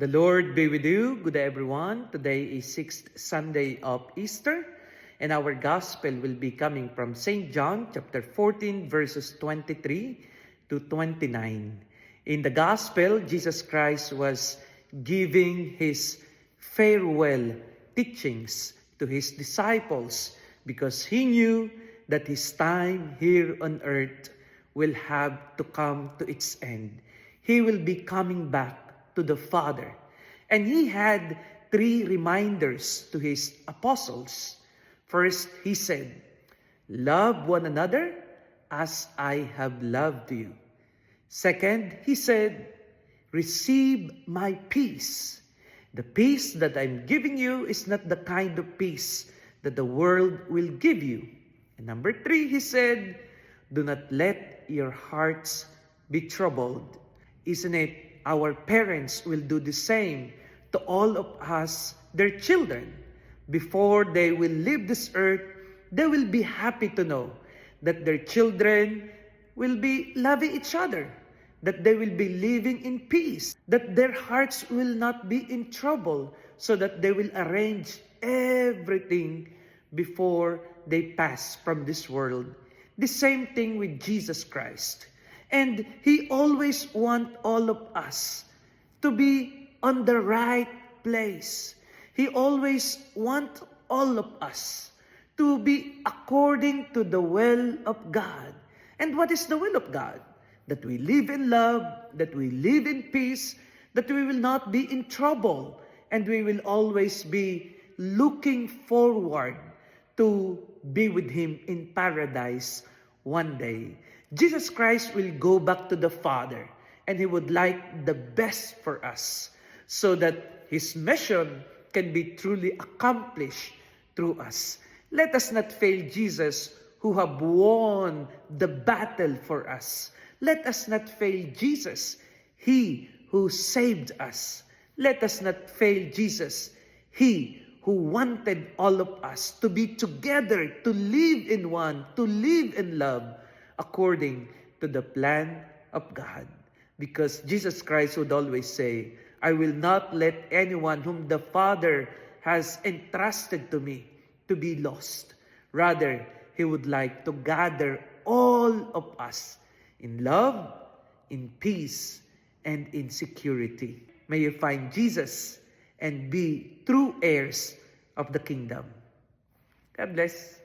The Lord be with you. Good day, everyone. Today is 6th Sunday of Easter, and our gospel will be coming from St. John chapter 14, verses 23 to 29. In the gospel, Jesus Christ was giving his farewell teachings to his disciples because he knew that his time here on earth will have to come to its end. He will be coming back to the Father. And he had 3 reminders to his apostles. First, he said, "Love one another as I have loved you." Second, he said, "Receive my peace. The peace that I'm giving you is not the kind of peace that the world will give you." And number 3, he said, "Do not let your hearts be troubled." Isn't it? Our parents will do the same to all of us, their children. Before they will leave this earth, they will be happy to know that their children will be loving each other, that they will be living in peace, that their hearts will not be in trouble, so that they will arrange everything before they pass from this world. The same thing with Jesus Christ. And He always wants all of us to be on the right place. He always wants all of us to be according to the will of God. And what is the will of God? That we live in love, that we live in peace, that we will not be in trouble, and we will always be looking forward to be with Him in paradise one day. Jesus Christ will go back to the Father, and He would like the best for us so that His mission can be truly accomplished through us. Let us not fail Jesus who have won the battle for us. Let us not fail Jesus, He who saved us. Let us not fail Jesus, He who wanted all of us to be together, to live in one, to live in love, according to the plan of God. Because Jesus Christ would always say, "I will not let anyone whom the Father has entrusted to me to be lost." Rather, He would like to gather all of us in love, in peace, and in security. May you find Jesus and be true heirs of the kingdom. God bless.